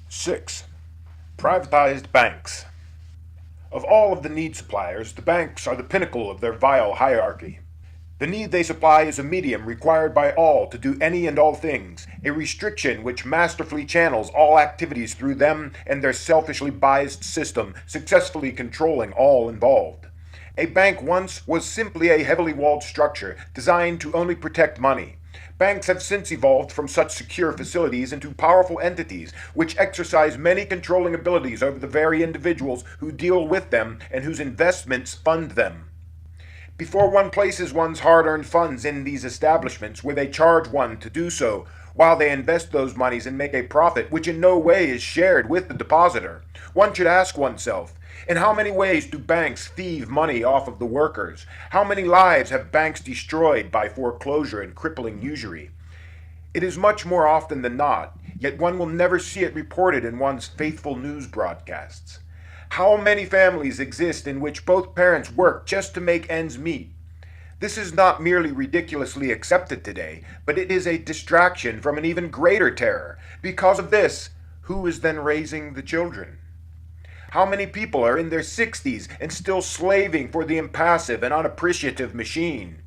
6. Privatized banks. Of all of the need suppliers, the banks are the pinnacle of their vile hierarchy. The need they supply is a medium required by all to do any and all things, a restriction which masterfully channels all activities through them and their selfishly biased system, successfully controlling all involved. A bank once was simply a heavily walled structure designed to only protect money. Banks have since evolved from such secure facilities into powerful entities which exercise many controlling abilities over the very individuals who deal with them and whose investments fund them. Before one places one's hard-earned funds in these establishments where they charge one to do so, while they invest those monies and make a profit which in no way is shared with the depositor, one should ask oneself, in how many ways do banks thieve money off of the workers? How many lives have banks destroyed by foreclosure and crippling usury? It is much more often than not, yet one will never see it reported in one's faithful news broadcasts. How many families exist in which both parents work just to make ends meet? This is not merely ridiculously accepted today, but it is a distraction from an even greater terror. Because of this, who is then raising the children? How many people are in their 60s and still slaving for the impassive and unappreciative machine?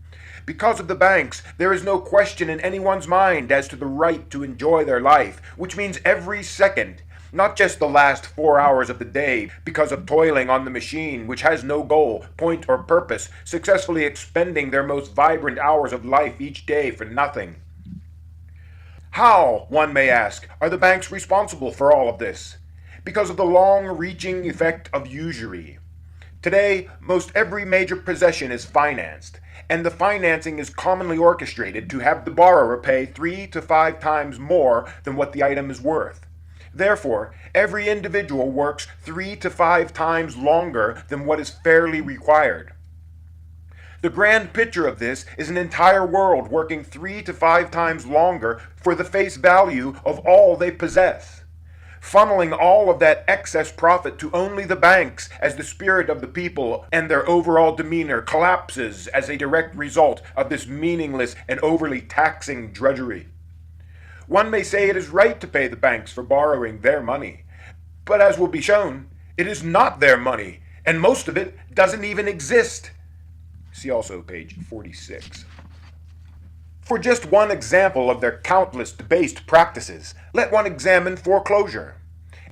Because of the banks, there is no question in anyone's mind as to the right to enjoy their life, which means every second, not just the last 4 hours of the day, because of toiling on the machine which has no goal, point, or purpose, successfully expending their most vibrant hours of life each day for nothing. How, one may ask, are the banks responsible for all of this? Because of the long-reaching effect of usury. Today, most every major possession is financed, and the financing is commonly orchestrated to have the borrower pay 3 to 5 times more than what the item is worth. Therefore, every individual works 3 to 5 times longer than what is fairly required. The grand picture of this is an entire world working 3 to 5 times longer for the face value of all they possess, funneling all of that excess profit to only the banks as the spirit of the people and their overall demeanor collapses as a direct result of this meaningless and overly taxing drudgery. One may say it is right to pay the banks for borrowing their money, but as will be shown, it is not their money, and most of it doesn't even exist. See also page 46. For just one example of their countless debased practices, let one examine foreclosure.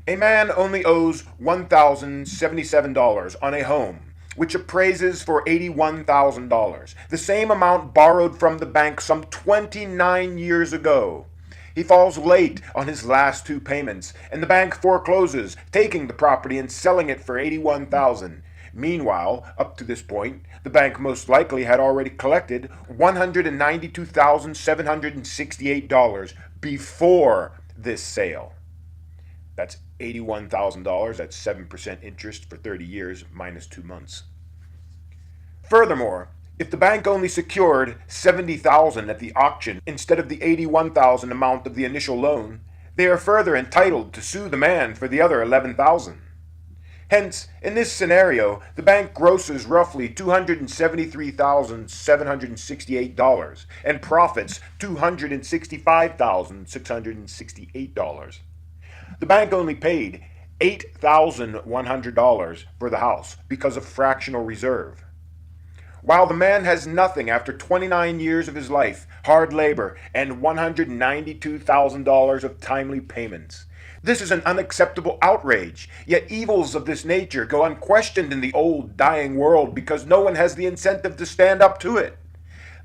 A man only owes $1,077 on a home, which appraises for $81,000, the same amount borrowed from the bank some 29 years ago. He falls late on his last 2 payments, and the bank forecloses, taking the property and selling it for $81,000. Meanwhile, up to this point, the bank most likely had already collected $192,768 before this sale. That's $81,000, that's 7% interest for 30 years minus 2 months. Furthermore, if the bank only secured $70,000 at the auction instead of the $81,000 amount of the initial loan, they are further entitled to sue the man for the other $11,000. Hence, in this scenario, the bank grosses roughly $273,768 and profits $265,668. The bank only paid $8,100 for the house because of fractional reserve. While the man has nothing after 29 years of his life, hard labor, and $192,000 of timely payments. This is an unacceptable outrage, yet evils of this nature go unquestioned in the old, dying world because no one has the incentive to stand up to it.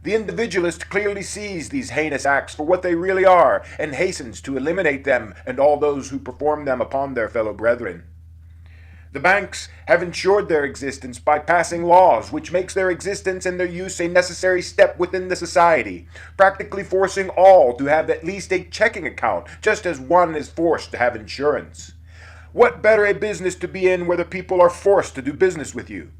The individualist clearly sees these heinous acts for what they really are and hastens to eliminate them and all those who perform them upon their fellow brethren. The banks have ensured their existence by passing laws which makes their existence and their use a necessary step within the society, practically forcing all to have at least a checking account, just as one is forced to have insurance. What better a business to be in where the people are forced to do business with you?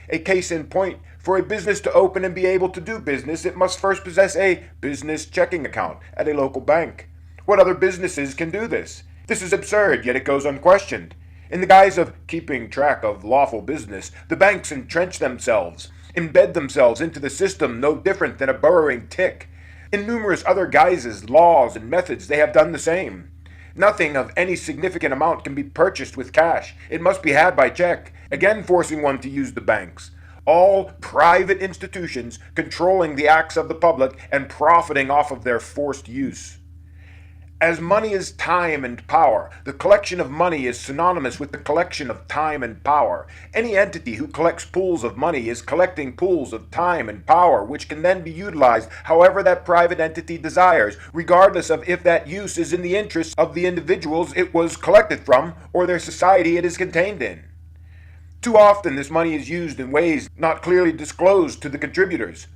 A case in point, for a business to open and be able to do business, it must first possess a business checking account at a local bank. What other businesses can do this? This is absurd, yet it goes unquestioned. In the guise of keeping track of lawful business, the banks entrench themselves, embed themselves into the system no different than a burrowing tick. In numerous other guises, laws, and methods, they have done the same. Nothing of any significant amount can be purchased with cash. It must be had by check, again forcing one to use the banks. All private institutions controlling the acts of the public and profiting off of their forced use. As money is time and power, the collection of money is synonymous with the collection of time and power. Any entity who collects pools of money is collecting pools of time and power, which can then be utilized however that private entity desires, regardless of if that use is in the interests of the individuals it was collected from or their society it is contained in. Too often this money is used in ways not clearly disclosed to the contributors,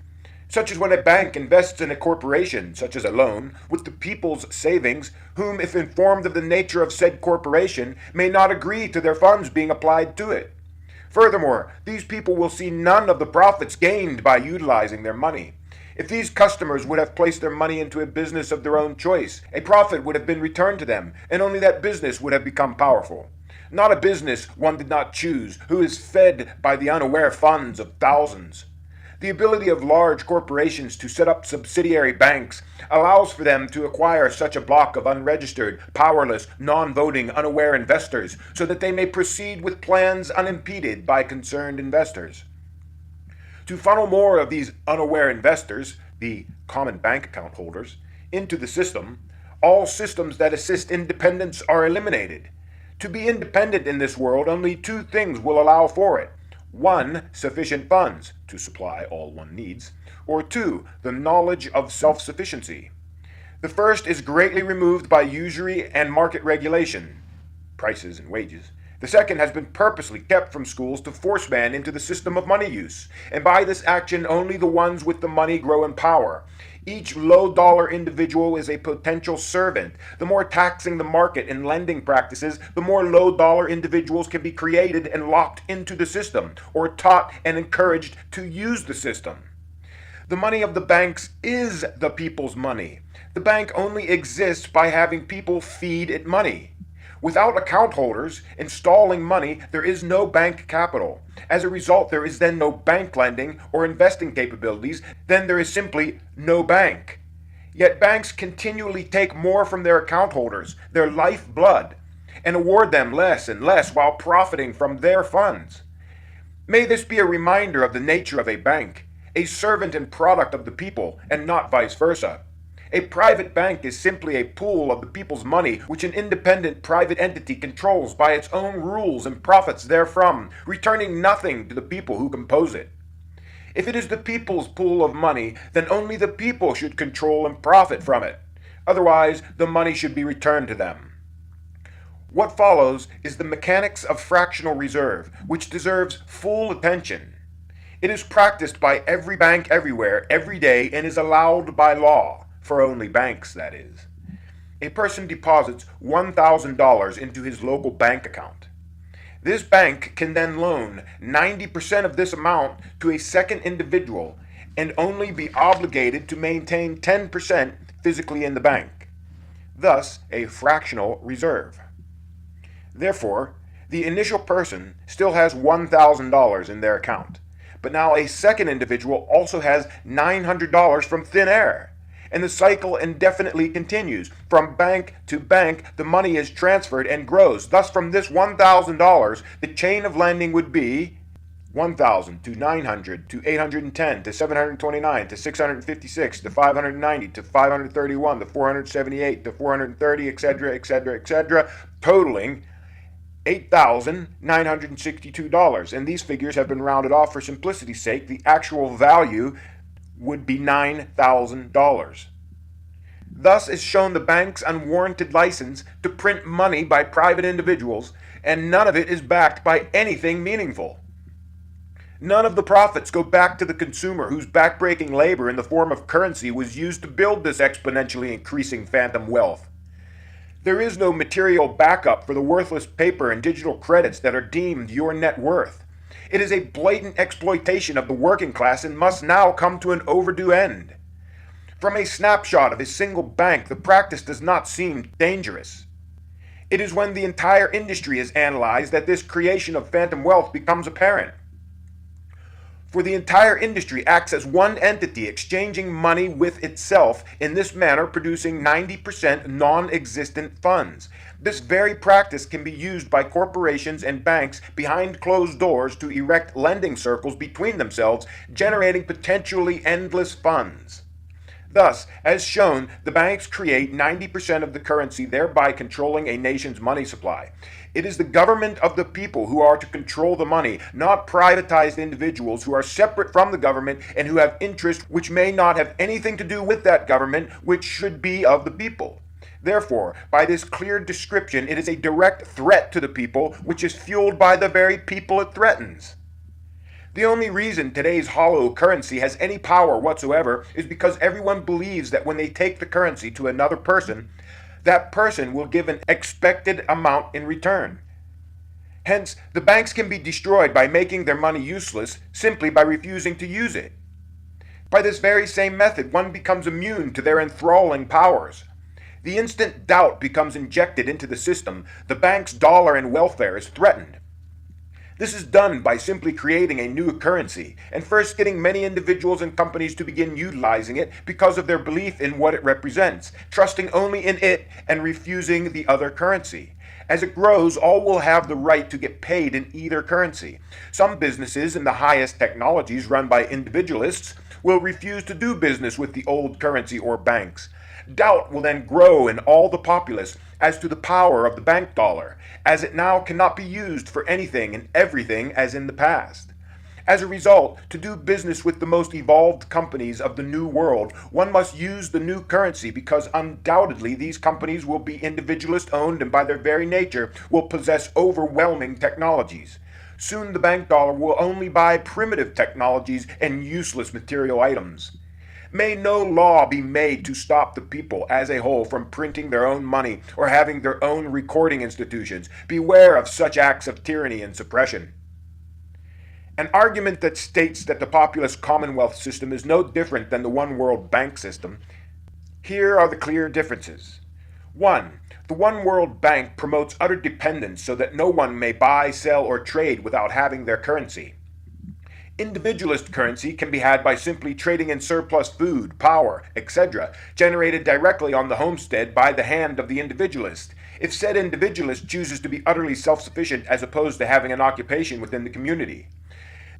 such as when a bank invests in a corporation, such as a loan, with the people's savings, whom, if informed of the nature of said corporation, may not agree to their funds being applied to it. Furthermore, these people will see none of the profits gained by utilizing their money. If these customers would have placed their money into a business of their own choice, a profit would have been returned to them, and only that business would have become powerful. Not a business one did not choose, who is fed by the unaware funds of thousands. The ability of large corporations to set up subsidiary banks allows for them to acquire such a block of unregistered, powerless, non-voting, unaware investors so that they may proceed with plans unimpeded by concerned investors. To funnel more of these unaware investors, the common bank account holders, into the system, all systems that assist independence are eliminated. To be independent in this world, only two things will allow for it. 1. Sufficient funds to supply all one needs, or 2. The knowledge of self-sufficiency. The first is greatly removed by usury and market regulation, prices and wages. The second has been purposely kept from schools to force man into the system of money use, and by this action only the ones with the money grow in power. Each low-dollar individual is a potential servant. The more taxing the market and lending practices, the more low-dollar individuals can be created and locked into the system, or taught and encouraged to use the system. The money of the banks is the people's money. The bank only exists by having people feed it money. Without account holders installing money, there is no bank capital. As a result, there is then no bank lending or investing capabilities. Then there is simply no bank. Yet banks continually take more from their account holders, their lifeblood, and award them less and less while profiting from their funds. May this be a reminder of the nature of a bank, a servant and product of the people, and not vice versa. A private bank is simply a pool of the people's money which an independent private entity controls by its own rules and profits therefrom, returning nothing to the people who compose it. If it is the people's pool of money, then only the people should control and profit from it. Otherwise, the money should be returned to them. What follows is the mechanics of fractional reserve, which deserves full attention. It is practiced by every bank everywhere, every day, and is allowed by law. For only banks, that is. A person deposits $1,000 into his local bank account. This bank can then loan 90% of this amount to a second individual and only be obligated to maintain 10% physically in the bank. Thus, a fractional reserve. Therefore, the initial person still has $1,000 in their account, but now a second individual also has $900 from thin air. And the cycle indefinitely continues. From bank to bank, the money is transferred and grows. Thus, from this $1,000, the chain of lending would be 1,000 to 900 to 810 to 729 to 656 to 590 to 531 to 478 to 430, etc., etc., etc., totaling $8,962. And these figures have been rounded off for simplicity's sake. The actual value would be $9,000. Thus is shown the bank's unwarranted license to print money by private individuals, and none of it is backed by anything meaningful. None of the profits go back to the consumer whose backbreaking labor in the form of currency was used to build this exponentially increasing phantom wealth. There is no material backup for the worthless paper and digital credits that are deemed your net worth. It is a blatant exploitation of the working class and must now come to an overdue end. From a snapshot of a single bank, the practice does not seem dangerous. It is when the entire industry is analyzed that this creation of phantom wealth becomes apparent. For the entire industry acts as one entity, exchanging money with itself, in this manner producing 90% non-existent funds. This very practice can be used by corporations and banks behind closed doors to erect lending circles between themselves, generating potentially endless funds. Thus, as shown, the banks create 90% of the currency, thereby controlling a nation's money supply. It is the government of the people who are to control the money, not privatized individuals who are separate from the government and who have interests which may not have anything to do with that government, which should be of the people. Therefore, by this clear description, it is a direct threat to the people, which is fueled by the very people it threatens. The only reason today's hollow currency has any power whatsoever is because everyone believes that when they take the currency to another person, that person will give an expected amount in return. Hence, the banks can be destroyed by making their money useless simply by refusing to use it. By this very same method, one becomes immune to their enthralling powers. The instant doubt becomes injected into the system, the bank's dollar and welfare is threatened. This is done by simply creating a new currency and first getting many individuals and companies to begin utilizing it because of their belief in what it represents, trusting only in it and refusing the other currency. As it grows, all will have the right to get paid in either currency. Some businesses in the highest technologies run by individualists will refuse to do business with the old currency or banks. Doubt will then grow in all the populace as to the power of the bank dollar, as it now cannot be used for anything and everything as in the past. As a result, to do business with the most evolved companies of the New World, one must use the new currency because undoubtedly these companies will be individualist owned and by their very nature will possess overwhelming technologies. Soon the bank dollar will only buy primitive technologies and useless material items. May no law be made to stop the people as a whole from printing their own money or having their own recording institutions. Beware of such acts of tyranny and suppression. An argument that states that the populist commonwealth system is no different than the one world bank system. Here are the clear differences. 1. The one world bank promotes utter dependence so that no one may buy, sell, or trade without having their currency. Individualist currency can be had by simply trading in surplus food, power, etc., generated directly on the homestead by the hand of the individualist, if said individualist chooses to be utterly self-sufficient as opposed to having an occupation within the community.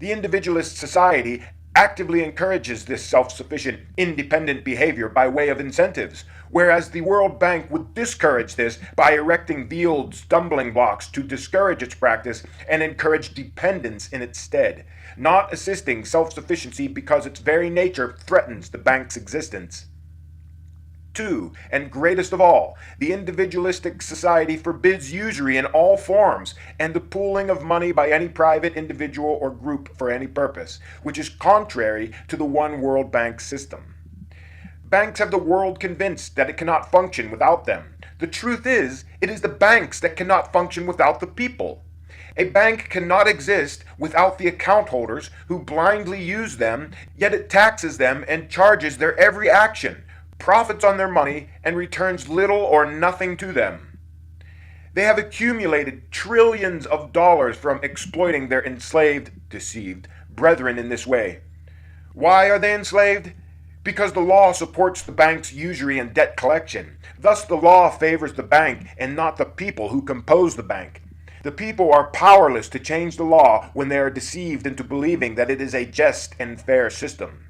The individualist society actively encourages this self-sufficient, independent behavior by way of incentives, whereas the World Bank would discourage this by erecting veiled stumbling blocks to discourage its practice and encourage dependence in its stead, not assisting self-sufficiency because its very nature threatens the bank's existence. 2. And greatest of all, the individualistic society forbids usury in all forms and the pooling of money by any private individual or group for any purpose, which is contrary to the one world bank system. Banks have the world convinced that it cannot function without them. The truth is, it is the banks that cannot function without the people. A bank cannot exist without the account holders who blindly use them, yet it taxes them and charges their every action, profits on their money, and returns little or nothing to them. They have accumulated trillions of dollars from exploiting their enslaved, deceived brethren in this way. Why are they enslaved? Because the law supports the bank's usury and debt collection. Thus the law favors the bank and not the people who compose the bank. The people are powerless to change the law when they are deceived into believing that it is a just and fair system.